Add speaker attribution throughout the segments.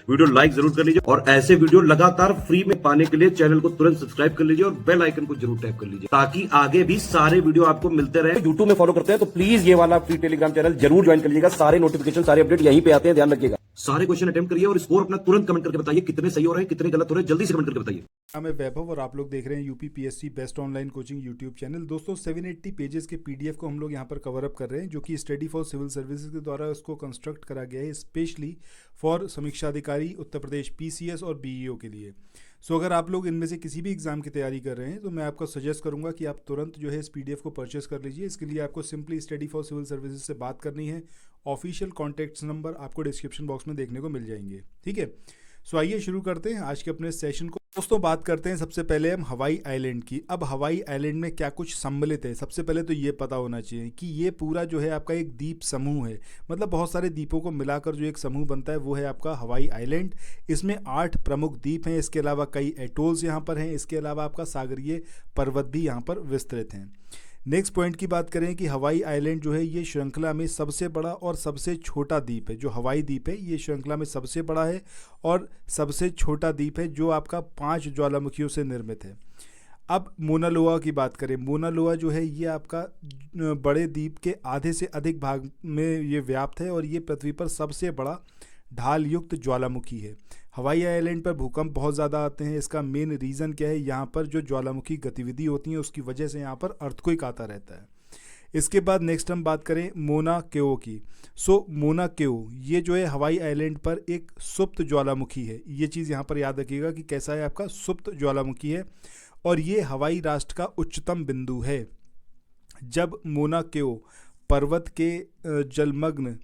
Speaker 1: Video like जरूर कर लीजिए और ऐसे वीडियो लगातार फ्री में पाने के लिए चैनल को तुरंत सब्सक्राइब कर लीजिए और बेल आइकन को जरूर टैप कर लीजिए ताकि आगे भी सारे वीडियो आपको मिलते रहे। यूट्यूब में फॉलो करते हैं तो प्लीज ये वाला फ्री टेलीग्राम चैनल जरूर ज्वाइन कर लीजिएगा। सारे नोटिफिकेशन सारे अपडेट यहीं पे आते हैं, ध्यान रखिएगा। सारे क्वेश्चन अटेम्प्ट करिए और स्कोर अपना तुरंत कमेंट करके बताइए कितने सही हो रहे हैं कितने गलत हो रहे हैं, जल्दी से कमेंट करके बताइए।
Speaker 2: मैं वैभव और आप लोग देख रहे हैं UP PSC best online coaching YouTube channel. दोस्तों 780 पेजेस के पीडीएफ को हम लोग यहाँ पर कवर अप कर रहे हैं, जो कि स्टडी फॉर सिविल सर्विसेज के द्वारा उसको कंस्ट्रक्ट करा गया है स्पेशली फॉर समीक्षा अधिकारी उत्तर प्रदेश पीसीएस और बीईओ के लिए। सो अगर आप लोग इनमें से किसी भी एग्जाम की तैयारी कर रहे हैं तो मैं आपको सजेस्ट करूंगा कि आप तुरंत जो है इस पीडीएफ को परचेस कर लीजिए। इसके लिए आपको simply study for civil services से बात करनी है। ऑफिशियल कॉन्टैक्ट्स नंबर आपको डिस्क्रिप्शन बॉक्स में देखने को मिल जाएंगे, ठीक है। सो आइए शुरू करते हैं आज के अपने सेशन को। दोस्तों बात करते हैं सबसे पहले हम हवाई आइलैंड की। अब हवाई आइलैंड में क्या कुछ सम्मिलित है, सबसे पहले तो ये पता होना चाहिए कि ये पूरा जो है आपका एक द्वीप समूह है। मतलब बहुत सारे द्वीपों को मिलाकर जो एक समूह बनता है वो है आपका हवाई आइलैंड। इसमें 8 प्रमुख द्वीप हैं, इसके अलावा कई एटोल्स यहाँ पर हैं, इसके अलावा आपका सागरीय पर्वत भी यहाँ पर विस्तृत हैं। नेक्स्ट पॉइंट की बात करें कि हवाई आइलैंड जो है ये श्रृंखला में सबसे बड़ा और सबसे छोटा द्वीप है। जो हवाई द्वीप है ये श्रृंखला में सबसे बड़ा है और सबसे छोटा द्वीप है, जो आपका 5 ज्वालामुखियों से निर्मित है। अब मोना लोआ की बात करें, मोना लोआ जो है ये आपका बड़े द्वीप के आधे से अधिक भाग में ये व्याप्त है और ये पृथ्वी पर सबसे बड़ा ढाल युक्त ज्वालामुखी है। हवाई आइलैंड पर भूकंप बहुत ज़्यादा आते हैं। इसका मेन रीज़न क्या है, यहाँ पर जो ज्वालामुखी गतिविधि होती है उसकी वजह से यहाँ पर अर्थक्वेक आता रहता है। इसके बाद नेक्स्ट हम बात करें मोना केओ की। सो मोना केओ ये जो है हवाई आइलैंड पर एक सुप्त ज्वालामुखी है। ये चीज़ यहाँ पर याद रखिएगा कि कैसा है, आपका सुप्त ज्वालामुखी है और ये हवाई राष्ट्र का उच्चतम बिंदु है। जब मोना केओ पर्वत के जलमग्न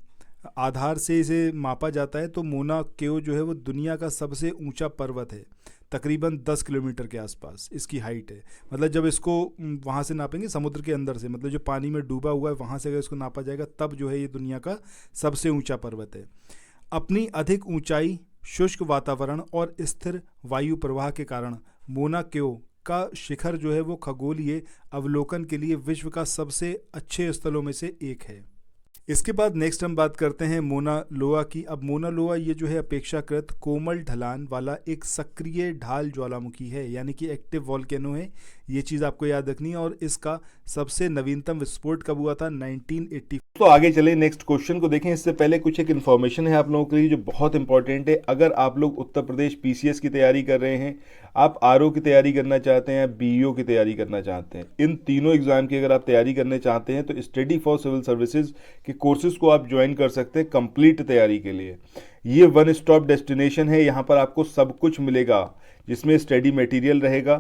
Speaker 2: आधार से इसे मापा जाता है तो मोना केओ जो है वो दुनिया का सबसे ऊंचा पर्वत है। तकरीबन 10 किलोमीटर के आसपास इसकी हाइट है। मतलब जब इसको वहाँ से नापेंगे समुद्र के अंदर से, मतलब जो पानी में डूबा हुआ है वहाँ से अगर इसको नापा जाएगा तब जो है ये दुनिया का सबसे ऊंचा पर्वत है। अपनी अधिक ऊंचाई, शुष्क वातावरण और स्थिर वायु प्रवाह के कारण मोना केओ का शिखर जो है वो खगोलीय अवलोकन के लिए विश्व का सबसे अच्छे स्थलों में से एक है। इसके बाद नेक्स्ट हम बात करते हैं मोना लोआ की। अब मोना लोआ ये जो है अपेक्षाकृत कोमल ढलान वाला एक सक्रिय ढाल ज्वालामुखी है, यानी कि एक्टिव वॉल्केनो है। ये चीज़ आपको याद रखनी है और इसका सबसे नवीनतम विस्फोट कब हुआ था, 1980।
Speaker 3: तो आगे चले नेक्स्ट क्वेश्चन को देखें। इससे पहले कुछ एक इन्फॉर्मेशन है आप लोगों के लिए जो बहुत इंपॉर्टेंट है। अगर आप लोग उत्तर प्रदेश पीसीएस की तैयारी कर रहे हैं, आप आरओ की तैयारी करना चाहते हैं, बीईओ की तैयारी करना चाहते हैं, इन तीनों एग्जाम की अगर आप तैयारी करने चाहते हैं तो स्टडी फॉर सिविल सर्विसेज के कोर्सेज को आप ज्वाइन कर सकते हैं कंप्लीट तैयारी के लिए। ये वन स्टॉप डेस्टिनेशन है। यहाँ पर आपको सब कुछ मिलेगा, जिसमें स्टडी मटेरियल रहेगा,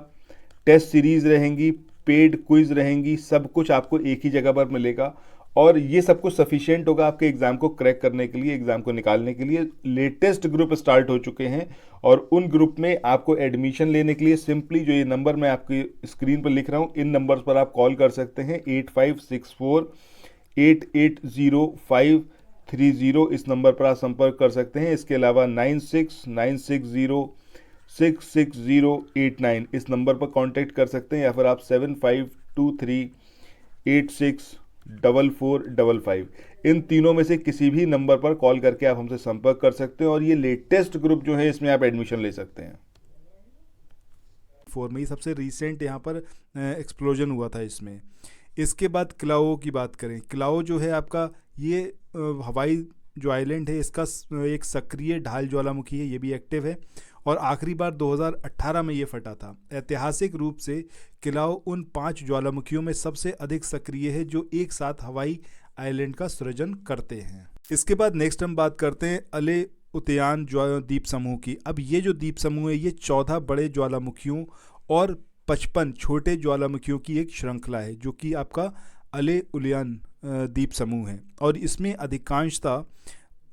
Speaker 3: टेस्ट सीरीज रहेंगी, पेड क्विज रहेंगी, सब कुछ आपको एक ही जगह पर मिलेगा और ये सब कुछ सफिशिएंट होगा आपके एग्जाम को क्रैक करने के लिए, एग्जाम को निकालने के लिए। लेटेस्ट ग्रुप स्टार्ट हो चुके हैं और उन ग्रुप में आपको एडमिशन लेने के लिए सिंपली जो ये नंबर मैं आपकी स्क्रीन पर लिख रहा हूँ, इन नंबर्स पर आप कॉल कर सकते हैं। 8564880530 इस नंबर पर आप संपर्क कर सकते हैं। इसके अलावा 9696066089 इस नंबर पर कांटेक्ट कर सकते हैं, या फिर आप 7523864455 इन तीनों में से किसी भी नंबर पर कॉल करके आप हमसे संपर्क कर सकते हैं और ये लेटेस्ट ग्रुप जो है इसमें आप एडमिशन ले सकते हैं।
Speaker 2: में ही सबसे रिसेंट यहाँ पर एक्सप्लोजन हुआ था इसमें। इसके बाद क्लाओ की बात करें, क्लाओ जो है आपका ये हवाई जो आइलैंड है इसका एक सक्रिय ढाल ज्वालामुखी है, ये भी एक्टिव है और आखिरी बार 2018 में ये फटा था। ऐतिहासिक रूप से क्लाओ उन 5 ज्वालामुखियों में सबसे अधिक सक्रिय है जो एक साथ हवाई आइलैंड का सृजन करते हैं। इसके बाद नेक्स्ट हम बात करते हैं अले उतयान द्वीप समूह की। अब ये जो द्वीप समूह है ये 14 बड़े ज्वालामुखियों और 55 छोटे ज्वालामुखियों की एक श्रृंखला है, जो कि आपका अले उलियन द्वीप समूह है और इसमें अधिकांशतः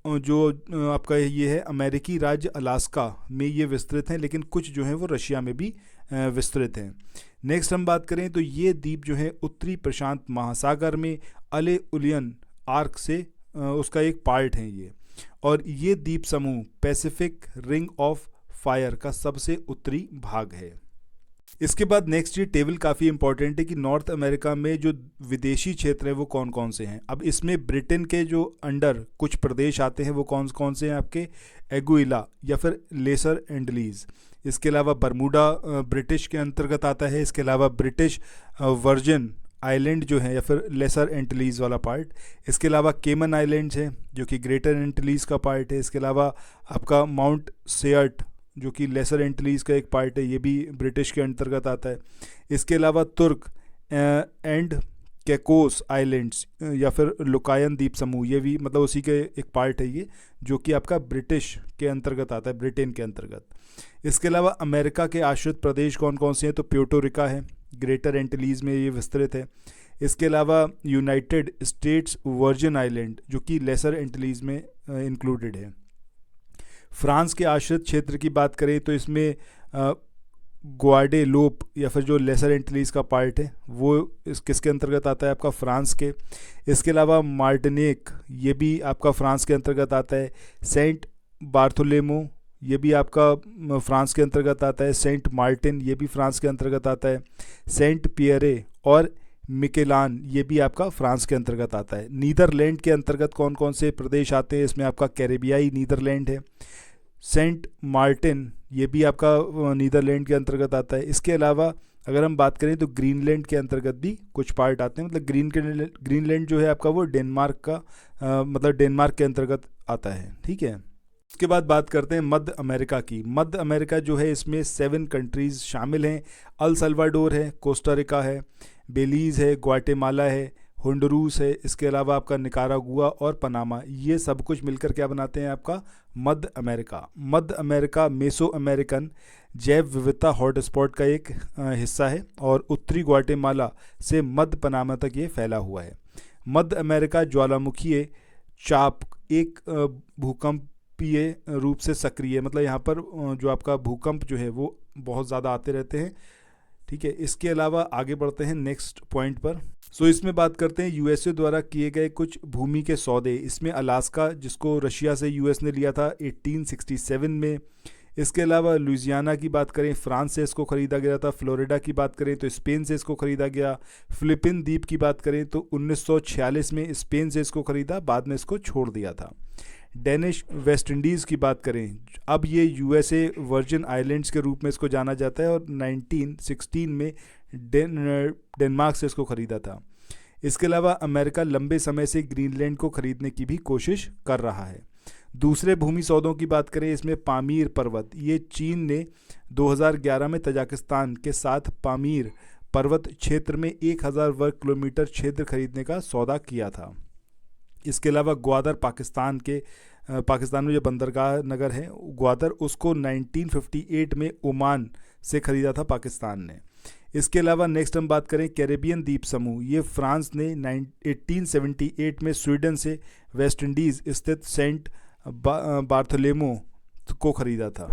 Speaker 2: जो आपका ये है अमेरिकी राज्य अलास्का में ये विस्तृत हैं, लेकिन कुछ जो हैं वो रशिया में भी विस्तृत हैं। नेक्स्ट हम बात करें तो ये द्वीप जो है उत्तरी प्रशांत महासागर में अले उलियन आर्क से उसका एक पार्ट है ये, और ये द्वीप समूह पैसिफिक रिंग ऑफ फायर का सबसे उत्तरी भाग है। इसके बाद नेक्स्ट ये टेबल काफ़ी इंपॉर्टेंट है कि नॉर्थ अमेरिका में जो विदेशी क्षेत्र हैं वो कौन कौन से हैं। अब इसमें ब्रिटेन के जो अंडर कुछ प्रदेश आते हैं वो कौन कौन से हैं आपके, एगुइला या फिर लेसर एंडलीज। इसके अलावा बरमूडा ब्रिटिश के अंतर्गत आता है। इसके अलावा ब्रिटिश वर्जिन आइलैंड जो है या फिर लेसर एंटिलीज़ वाला पार्ट। इसके अलावा केमन आइलैंड्स हैं जो कि ग्रेटर एंटिलीज़ का पार्ट है। इसके अलावा आपका माउंट सेयर्ट जो कि लेसर एंटिलीज़ का एक पार्ट है, ये भी ब्रिटिश के अंतर्गत आता है। इसके अलावा तुर्क एंड कैकोस आइलैंड्स या फिर लुकायन द्वीप समूह, ये भी मतलब उसी के एक पार्ट है ये, जो कि आपका ब्रिटिश के अंतर्गत आता है, ब्रिटेन के अंतर्गत। इसके अलावा अमेरिका के आश्रित प्रदेश कौन कौन से हैं, तो प्यूर्टो रिका है, ग्रेटर एंटिलीज़ में ये विस्तृत है। इसके अलावा यूनाइटेड स्टेट्स वर्जिन आइलैंड जो कि लेसर एंटिलीज़ में इंक्लूडेड है। फ्रांस के आश्रित क्षेत्र की बात करें तो इसमें ग्वाडेलोप या फिर जो लेसर एंटिलीज़ का पार्ट है वो किसके अंतर्गत आता है, आपका फ्रांस के। इसके अलावा मार्टिनिक ये भी आपका फ्रांस के अंतर्गत आता है। सेंट बार्थोलेमो ये भी आपका फ्रांस के अंतर्गत आता है। सेंट मार्टिन ये भी फ्रांस के अंतर्गत आता है। सेंट पियरे और मिकेलान ये भी आपका फ्रांस के अंतर्गत आता है। नीदरलैंड के अंतर्गत कौन कौन से प्रदेश आते हैं, इसमें आपका कैरेबियाई नीदरलैंड है। सेंट मार्टिन ये भी आपका नीदरलैंड के अंतर्गत आता है। इसके अलावा अगर हम बात करें तो ग्रीनलैंड के अंतर्गत भी कुछ पार्ट आते हैं, मतलब ग्रीनलैंड जो है आपका वो डेनमार्क का मतलब डेनमार्क के अंतर्गत आता है, ठीक है। उसके बाद बात करते हैं मध्य अमेरिका की। मध्य अमेरिका जो है इसमें 7 कंट्रीज़ शामिल हैं। अल सल्वाडोर है, कोस्टा रिका है, बेलीज़ है, ग्वाटेमाला है, होंडुरूस है। इसके अलावा आपका निकारागुआ और पनामा, ये सब कुछ मिलकर क्या बनाते हैं आपका मध्य अमेरिका। मध्य अमेरिका मेसो अमेरिकन जैव विविधता हॉटस्पॉट का एक हिस्सा है और उत्तरी ग्वाटेमाला से मध्य पनामा तक ये फैला हुआ है। मध्य अमेरिका ज्वालामुखीय चाप एक भूकंपीय रूप से सक्रिय है, मतलब यहाँ पर जो आपका भूकंप जो है वो बहुत ज़्यादा आते रहते हैं, ठीक है। इसके अलावा आगे बढ़ते हैं नेक्स्ट पॉइंट पर। इसमें बात करते हैं यूएसए द्वारा किए गए कुछ भूमि के सौदे। इसमें अलास्का जिसको रशिया से यूएस ने लिया था 1867 में। इसके अलावा लुइसियाना की बात करें, फ्रांस से इसको ख़रीदा गया था। फ्लोरिडा की बात करें तो स्पेन से इसको ख़रीदा गया। फिलिपिन द्वीप की बात करें तो 1946 में स्पेन से इसको ख़रीदा, बाद में इसको छोड़ दिया था। डेनिश वेस्ट इंडीज़ की बात करें, अब ये यूएसए वर्जिन आइलैंड्स के रूप में इसको जाना जाता है और 1916 में डेनमार्क से इसको ख़रीदा था। इसके अलावा अमेरिका लंबे समय से ग्रीनलैंड को ख़रीदने की भी कोशिश कर रहा है। दूसरे भूमि सौदों की बात करें, इसमें पामीर पर्वत, ये चीन ने 2011 में तजाकिस्तान के साथ पामीर पर्वत क्षेत्र में 1000 वर्ग किलोमीटर क्षेत्र खरीदने का सौदा किया था। इसके अलावा ग्वादर पाकिस्तान में जो बंदरगाह नगर है ग्वादर, उसको 1958 में ओमान से ख़रीदा था पाकिस्तान ने। इसके अलावा नेक्स्ट हम बात करें कैरेबियन द्वीप समूह, ये फ्रांस ने 1878 में स्वीडन से वेस्ट इंडीज़ स्थित सेंट बार्थोलेमो को ख़रीदा था।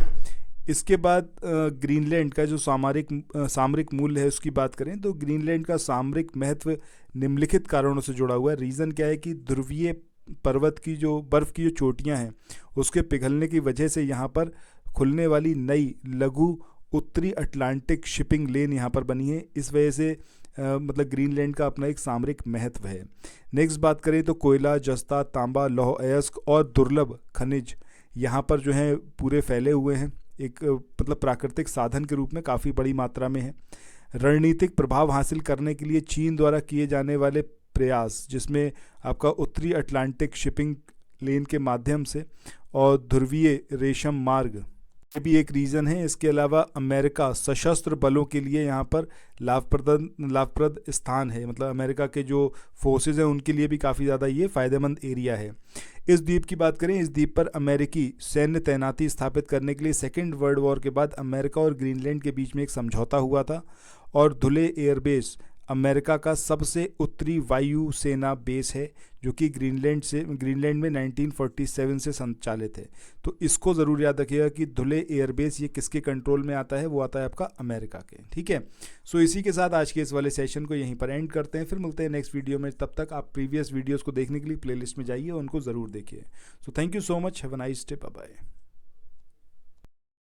Speaker 2: इसके बाद ग्रीनलैंड का जो सामरिक मूल्य है उसकी बात करें तो ग्रीनलैंड का सामरिक महत्व निम्नलिखित कारणों से जुड़ा हुआ है। रीज़न क्या है कि ध्रुवीय पर्वत की जो बर्फ़ की जो चोटियां हैं उसके पिघलने की वजह से यहाँ पर खुलने वाली नई लघु उत्तरी अटलांटिक शिपिंग लेन यहाँ पर बनी है। इस वजह से मतलब ग्रीनलैंड का अपना एक सामरिक महत्व है। नेक्स्ट बात करें तो कोयला, जस्ता, तांबा, लौह अयस्क और दुर्लभ खनिज यहाँ पर जो है पूरे फैले हुए हैं, एक मतलब प्राकृतिक साधन के रूप में काफ़ी बड़ी मात्रा में है। रणनीतिक प्रभाव हासिल करने के लिए चीन द्वारा किए जाने वाले प्रयास, जिसमें आपका उत्तरी अटलांटिक शिपिंग लेन के माध्यम से और ध्रुवीय रेशम मार्ग, ये भी एक रीज़न है। इसके अलावा अमेरिका सशस्त्र बलों के लिए यहाँ पर लाभप्रद स्थान है, मतलब अमेरिका के जो फोर्सेज हैं उनके लिए भी काफ़ी ज़्यादा ये फ़ायदेमंद एरिया है। इस द्वीप की बात करें, इस द्वीप पर अमेरिकी सैन्य तैनाती स्थापित करने के लिए सेकेंड वर्ल्ड वॉर के बाद अमेरिका और ग्रीनलैंड के बीच में एक समझौता हुआ था और धुले एयरबेस अमेरिका का सबसे उत्तरी वायु सेना बेस है जो कि ग्रीनलैंड में 1947 से संचालित है। तो इसको ज़रूर याद रखिएगा कि धुले एयरबेस ये किसके कंट्रोल में आता है, वो आता है आपका अमेरिका के, ठीक है। इसी के साथ आज के इस वाले सेशन को यहीं पर एंड करते हैं, फिर मिलते हैं नेक्स्ट वीडियो में। तब तक आप प्रीवियस वीडियोज़ को देखने के लिए प्लेलिस्ट में जाइए और उनको ज़रूर देखिए। Thank you so much, have a nice day, bye bye.